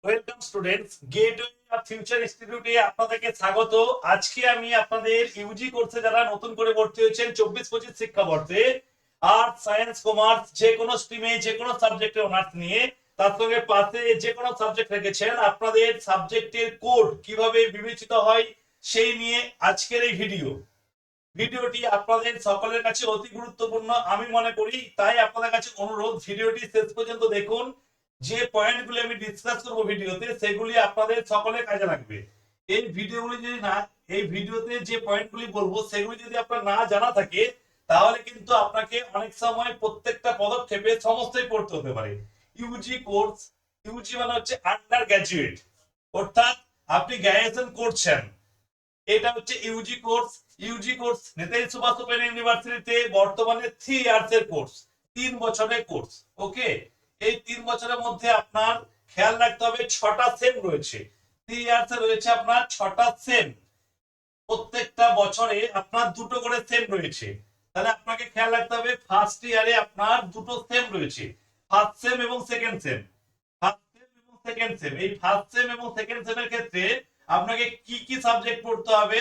Welcome students, gateway of future ইনস্টিটিউটে আপনাদেরকে স্বাগত। আজকে আমি আপনাদের ইউজি কোর্সে যারা নতুন করে ভর্তি হয়েছেন 24-25 শিক্ষাবর্ষে আর্টস, সায়েন্স, কমার্স যে কোনো স্ট্রিমে যে কোনো সাবজেক্টে অনার্স নিয়ে তার সঙ্গে পাশে যে কোনো সাবজেক্ট রেখেছেন, আপনাদের সাবজেক্টের কোড কিভাবে বিবেচিত হয় সেই নিয়ে আজকের এই ভিডিওটি আপনাদের সকলের কাছে অতি গুরুত্বপূর্ণ আমি মনে করি। তাই আপনাদের কাছে অনুরোধ, ভিডিওটি শেষ পর্যন্ত দেখুন। যে পয়েন্টগুলি আমি ডিসকাস করব ভিডিওতে সেগুলি আপনাদের সকলের কাজে লাগবে। এই ভিডিওগুলি যদি না এই ভিডিওতে যে পয়েন্টগুলি বলবো সেগুলি যদি আপনার না জানা থাকে তাহলে কিন্তু আপনাকে অনেক সময় প্রত্যেকটা পদক্ষেপে সমস্যায় পড়তে হতে পারে। ইউজি কোর্স, ইউজি মানে হচ্ছে আন্ডার গ্র্যাজুয়েট, অর্থাৎ আপনি গ্র্যাজুয়েশন করছেন, এটা হচ্ছে UG course. UG course Netaji Subhash open ইউনিভার্সিটিতে বর্তমানে 3 ইয়ার্স এর কোর্স, 3 বছরের কোর্স। ওকে, এই 3 বছরের মধ্যে আপনার খেয়াল রাখতে হবে 6টা সেম রয়েছে। 3 ইয়ার্স এ রয়েছে আপনার 6টা সেম, প্রত্যেকটা বছরে আপনার দুটো করে সেম রয়েছে। তাহলে আপনাকে খেয়াল রাখতে হবে ফার্স্ট ইয়ারে আপনার দুটো সেম রয়েছে, ফার্স্ট সেম এবং সেকেন্ড সেম। ফার্স্ট সেম এবং সেকেন্ড সেম, এই ফার্স্ট সেম এবং সেকেন্ড সেমের ক্ষেত্রে আপনাকে কি কি সাবজেক্ট পড়তে হবে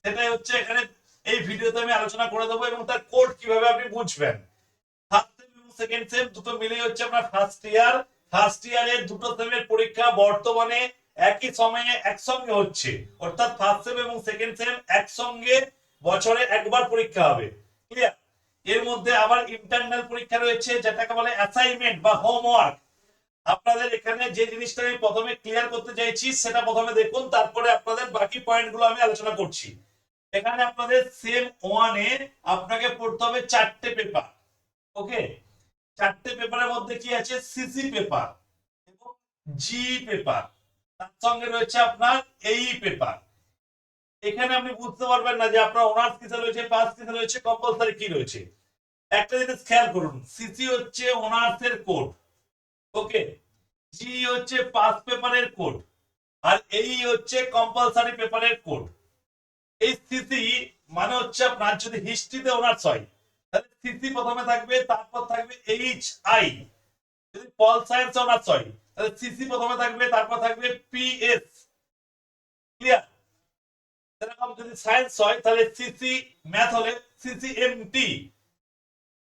সেটাই হচ্ছে এখানে এই ভিডিওতে আমি আলোচনা করে দেবো, এবং তার কোড কিভাবে আপনি বুঝবেন। ফার্স্ট সেম এবং সেকেন্ড সেম দুটো মিলে হচ্ছে আপনার ফার্স্ট ইয়ার। ফার্স্ট ইয়ারের দুটো সেমের পরীক্ষা বর্তমানে একই সময়ে একসঙ্গে হচ্ছে, অর্থাৎ ফার্স্ট সেম এবং সেকেন্ড সেম একসঙ্গে বছরে একবার পরীক্ষা হবে। ক্লিয়ার? এর মধ্যে আবার ইন্টারনাল পরীক্ষা রয়েছে যেটাকে বলে অ্যাসাইনমেন্ট বা হোমওয়ার্ক। আপনাদের এখানে যে জিনিসটা আমি প্রথমে ক্লিয়ার করতে চাইছি সেটা প্রথমে দেখুন, তারপরে আপনাদের বাকি পয়েন্টগুলো আমি আলোচনা করছি। এখানে আপনাদের সেম ওয়ানে আপনাকে পড়তে হবে 4টে পেপার। ওকে, 4টে পেপারের মধ্যে কি আছে? সিসি পেপার এবং জি পেপার, তার সঙ্গে রয়েছে আপনার এই পেপার। এখানে আপনি বুঝতে পারবেন না যে আপনার অনার্স কিসে রয়েছে, পাস কিসে রয়েছে, কম্পালসারি কি রয়েছে। একটা জিনিস খেয়াল করুন, সিসি হচ্ছে অনার্সের কোড, ওকে, জি হচ্ছে পাস পেপারের কোড, আর এই হচ্ছে কম্পালসারি পেপারের কোড। এই সিসি মানে হচ্ছে আপনার যদি হিস্ট্রিতে অনার্স হয় তাহলে সিসি প্রথমে থাকবে, তারপর থাকবে এইচ আই। যদি পল সায়েন্স অনার্স হয় তাহলে সিসি প্রথমে থাকবে, তারপর থাকবে পিএস। ক্লিয়ার? এরকম যদি সায়েন্স হয় তাহলে সিসি, ম্যাথ হলে সিসি এমটি।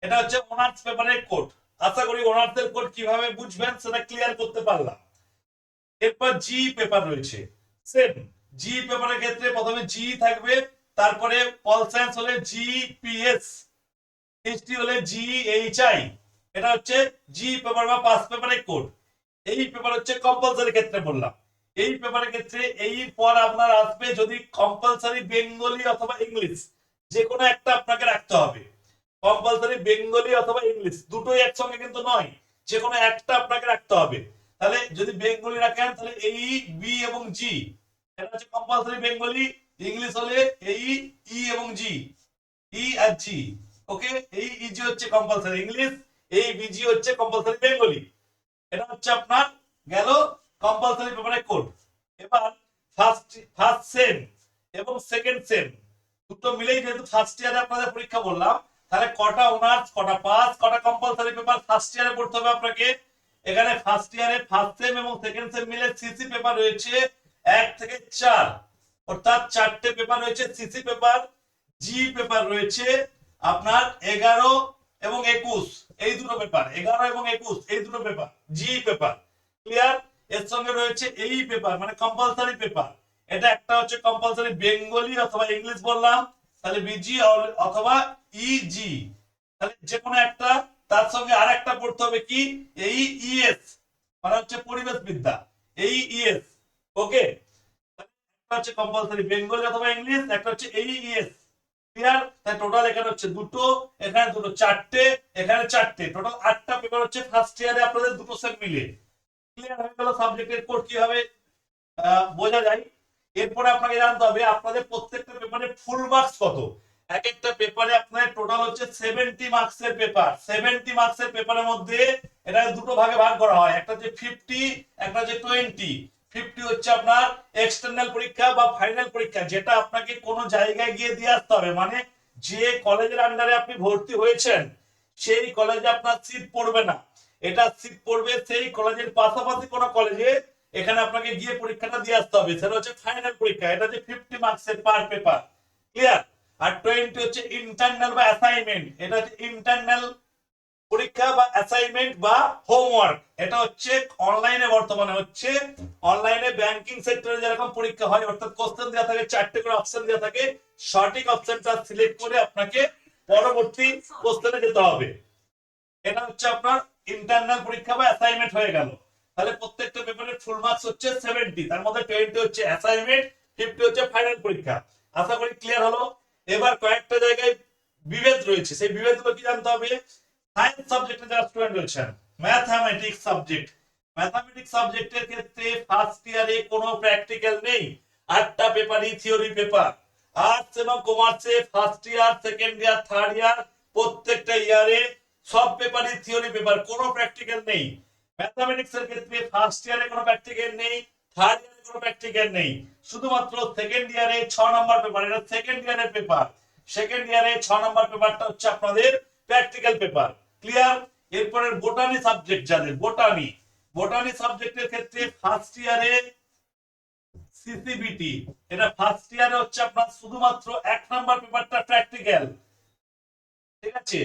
এটা হচ্ছে অনার্স পেপারের কোড। আশা করি অনার্সের কোড কিভাবে বুঝবেন সেটা ক্লিয়ার করতে পারলাম। এরপর জি পেপার রয়েছে, সেম জি পেপারের ক্ষেত্রে প্রথমে জি থাকবে, তারপরে পল সায়েন্স হলে জি পিএস, হিস্ট্রি হলে জি এইচ আই। এটা হচ্ছে জি পেপার বা পাস পেপারের কোড। এই পেপার হচ্ছে কম্পালসারি ক্ষেত্রে বললাম। এই পেপারের ক্ষেত্রে এই পর আপনার আসবে যদি কম্পালসারি বেঙ্গলি অথবা ইংলিশ, যে কোনো একটা আপনাকে রাখতে হবে। কম্পালসারি বেঙ্গলি অথবা ইংলিশ দুটোই একসঙ্গে কিন্তু নয়, যে কোনো একটা আপনাকে রাখতে হবে। তাহলে যদি বেঙ্গলি রাখেন তাহলে এই বি এবং জি, এটা হচ্ছে কম্পালসারি বেঙ্গলি। ইংলিশ হলে এই ই এবং জি, ই আর জি। ওকে, এই ইজি হচ্ছে কম্পালসারি ইংলিশ, এই বিজি হচ্ছে কম্পালসারি বেঙ্গলি। এটা হচ্ছে আপনার গেল কম্পালসারি পেপারের কোড। এবার ফার্স্ট ফার্স্ট সেম এবং সেকেন্ড সেম দুটো মিলেই যেহেতু ফার্স্ট ইয়ারে আপনাদের পরীক্ষা বললাম, তাহলে কটা অনার্স, কটা পাস, কটা কম্পালসারি পেপার ফার্স্ট ইয়ারে পড়তে হবে আপনাকে। এখানে ফার্স্ট ইয়ারে ফার্স্ট সেম এবং সেকেন্ড সেম মিলে সিসি পেপার রয়েছে 1 থেকে 4, অর্থাৎ 4টে পেপার রয়েছে সিসি পেপার। জি পেপার রয়েছে আপনার 11 এবং 21, এই দুটো পেপার 11 এবং 21 এই দুটো পেপার জি পেপার। ক্লিয়ার? এর সঙ্গে রয়েছে এই পেপার মানে কম্পালসারি পেপার। এটা একটা হচ্ছে কম্পালসারি বেঙ্গলি অথবা ইংলিশ বললাম, তাহলে বিজি অথবা ইজি, তাহলে যে কোনো একটা। তার সঙ্গে আরেকটা পড়তে হবে কি, এই ইএস মানে হচ্ছে পরিবেশ বিদ্যা, এই ইএস। ওকে, একটা হচ্ছে কম্পালসারি বেঙ্গলি অথবা ইংলিশ, একটা হচ্ছে এইএস। ক্লিয়ার? তাই টোটাল এখানে হচ্ছে দুটো, এখানে দুটো, 4টে, এখানে 4টে, টোটাল 8টা পেপার হচ্ছে ফার্স্ট ইয়ারে আপনাদের দুটো সেম মিলে। ক্লিয়ার হয়ে গেল সাবজেক্টের কোড কিভাবে বোঝা যায়। এরপরে আপনাকে জানতে হবে আপনাদের প্রত্যেকটা পেপারে ফুল মার্কস কত। এক একটা পেপারে আপনার টোটাল হচ্ছে 70 মার্কসের পেপার। 70 মার্কসের পেপারের মধ্যে এটা দুটো ভাগে ভাগ করা হয়, একটা হচ্ছে 50, একটা হচ্ছে 20। 50 হচ্ছে আপনার এক্সটার্নাল পরীক্ষা বা ফাইনাল পরীক্ষা, যেটা আপনাকে কোনো জায়গায় গিয়ে দিয়ে আসতে হবে, মানে যে কলেজের আন্ডারে আপনি ভর্তি হয়েছেন সেই কলেজে আপনার সিট পড়বে না, এটা সিট পড়বে সেই কলেজের পাশাপাশি কোনো কলেজে এখানে আপনাকে গিয়ে পরীক্ষাটা দিয়ে আসতে হবে, সেটা হচ্ছে ফাইনাল পরীক্ষা। এটা হচ্ছে 50 মার্কসের পার পেপার, ক্লিয়ার। আর 20 হচ্ছে ইন্টারনাল বা অ্যাসাইনমেন্ট, এটা হচ্ছে ইন্টারনাল পরীক্ষা বা অ্যাসাইনমেন্ট বা হোমওয়ার্ক। এটা হচ্ছে অনলাইনে বর্তমানে হচ্ছে অনলাইনে ব্যাংকিং সেক্টরে যেরকম পরীক্ষা হয়, অর্থাৎ কোশ্চেন দেওয়া থাকে, 4টে করে অপশন দেওয়া থাকে, সঠিক অপশনটা সিলেক্ট করে আপনাকে পরবর্তী কোশ্চেনে যেতে হবে। এটা হচ্ছে আপনার ইন্টারনাল পরীক্ষা বা অ্যাসাইনমেন্ট হয়ে গেল। তাহলে প্রত্যেকটা পেপারের ফুল মার্কস হচ্ছে 70, তার মধ্যে 20 হচ্ছে অ্যাসাইনমেন্ট, 50 হচ্ছে ফাইনাল পরীক্ষা। আশা করি ক্লিয়ার হলো। এবার কয়েকটা জায়গায় বিভেদ রয়েছে, সেই বিভেদগুলো কি জানতে হবে। সায়েন্স সাবজেক্টে যারা স্টুডেন্ট রয়েছেন, ম্যাথমেটিক্স সাবজেক্টের ক্ষেত্রে ফার্স্ট ইয়ারে কোনো প্র্যাকটিক্যাল নেই, 8টা পেপারই থিওরি পেপার। আর্টস এবং কমার্সে first year, second year, third year প্রত্যেকটা ইয়ারে সব পেপারই থিওরি পেপার, কোনো প্র্যাকটিক্যাল নেই। ম্যাথমেটিক্স এর ক্ষেত্রে ফার্স্ট ইয়ারে কোনো প্র্যাকটিক্যাল নেই, থার্ড ইয়ারে কোনো প্র্যাকটিক্যাল নেই, শুধুমাত্র সেকেন্ড ইয়ারে 6 নম্বর পেপার, এটা সেকেন্ড ইয়ারের পেপার। সেকেন্ড ইয়ারে 6 নম্বর পেপারটা হচ্ছে আপনাদের প্র্যাকটিক্যাল পেপার, ক্লিয়ার। এরপরে বোটানি সাবজেক্ট, যাদের বোটানি সাবজেক্টের ক্ষেত্রে ফার্স্ট ইয়ারে সিসিবিটি, এটা ফার্স্ট ইয়ারে হচ্ছে আপনার শুধুমাত্র 1 নাম্বার পেপারটা প্র্যাকটিক্যাল, ঠিক আছে,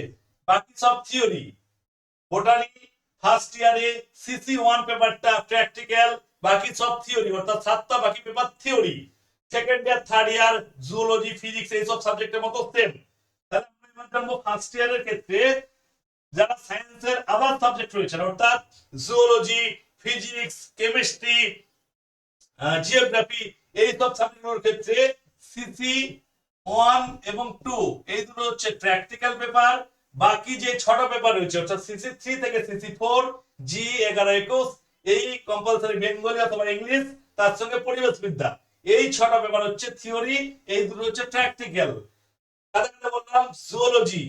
বাকি সব থিওরি। বোটানি ফার্স্ট ইয়ারে সিসি 1 পেপারটা প্র্যাকটিক্যাল, বাকি সব থিওরি, অর্থাৎ 7টা বাকি paper theory. Second year, third year zoology, physics এই সব সাবজেক্টের মতো সেম। তাহলে আমরা এবার জানবো ফার্স্ট ইয়ারের ক্ষেত্রে যারা সায়েন্সের আদার সাবজেক্ট রয়েছে, অর্থাৎ জুলজি, ফিজিক্স, কেমিস্ট্রি, জিওগ্রাফি এই সব সাবজেক্টগুলোর ক্ষেত্রে সিসি 1 এবং 2 এই দুটো হচ্ছে প্র্যাকটিক্যাল পেপার। বাকি যে 6টা পেপার রয়েছে, অর্থাৎ সিসি 3 থেকে সিসি 4, জি11-21 এই কম্পালসরি বেঙ্গলি অথবা ইংলিশ, তার সঙ্গে পরিবেশ বিদ্যা, এই 6টা পেপার হচ্ছে থিওরি, এই দুটো হচ্ছে প্র্যাকটিক্যাল। তাদের বললাম জুলজি,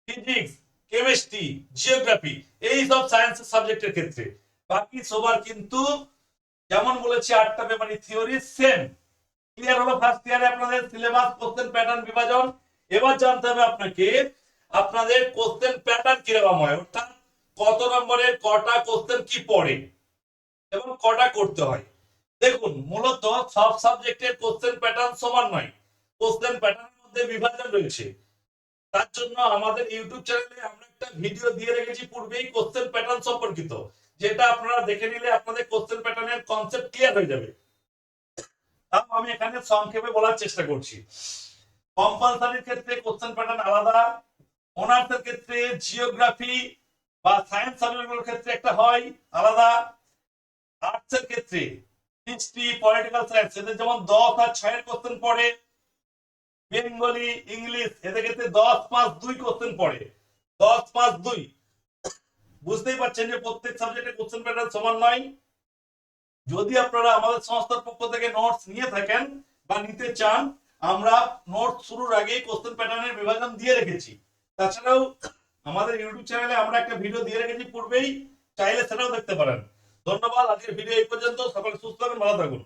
ফিজিক্স, কেমিস্ট্রি, জিওগ্রাফি এই সব সায়েন্সের সাবজেক্টের ক্ষেত্রে। বাকি সবার কিন্তু যেমন বলেছি 8টা পেপারই থিওরি সেম, ক্লিয়ার হলো। ফার্স্ট ইয়ারে আপনাদের সিলেবাস, কোশ্চেন প্যাটার্ন, বিভাজন। এবার জানতে হবে আপনাকে আপনাদের কোশ্চেন প্যাটার্ন কিরকম হয়, অর্থাৎ কত নম্বরের কটা কোশ্চেন কি পড়ে এবং কটা করতে হয়। দেখুন, মূলত সব সাবজেক্টের কোশ্চেন প্যাটার্ন সমান নয়, কোশ্চেন প্যাটার্নের মধ্যে বিভাজন রয়েছে। তার জন্য আমাদের ইউটিউব চ্যানেলে আমরা একটা ভিডিও দিয়ে রেখেছি পূর্বেই কোশ্চেন প্যাটার্ন সম্পর্কিত, যেটা আপনারা দেখে নিলে আপনাদের কোশ্চেন প্যাটার্নের কনসেপ্ট ক্লিয়ার হয়ে যাবে। তাও আমি এখানে সংক্ষেপে বলার চেষ্টা করছি। কম্পালসরির ক্ষেত্রে কোশ্চেন প্যাটার্ন আলাদা, অনার্সের ক্ষেত্রে জিওগ্রাফি বা সায়েন্স সাবজেক্টগুলোর ক্ষেত্রে একটা হয় আলাদা, আর্টসের ক্ষেত্রে হিস্ট্রি, পলিটিক্যাল সায়েন্স এদের যেমন 10 আর 6 এর কোশ্চেন পড়ে, বেঙ্গলি, ইংলিশ এদের ক্ষেত্রে 10-5-2 কোশ্চেন পড়ে, 10-5-2। বুঝতেই পারছেন যে প্রত্যেক সাবজেক্টের কোশ্চেন প্যাটার্ন সমান নয়। যদি আপনারা আমাদের সংস্থার পক্ষ থেকে নোটস নিয়ে থাকেন বা নিতে চান, আমরা নোটস শুরুর আগেই কোশ্চেন প্যাটার্নের বিভাজন দিয়ে রেখেছি। তাছাড়াও আমাদের ইউটিউব চ্যানেলে আমরা একটা ভিডিও দিয়ে রেখেছি পূর্বেই, চাইলে সেটাও দেখতে পারেন। ধন্যবাদ, আজকের ভিডিও এই পর্যন্ত। সকলে সুস্থ থাকুন, ভালো থাকুন।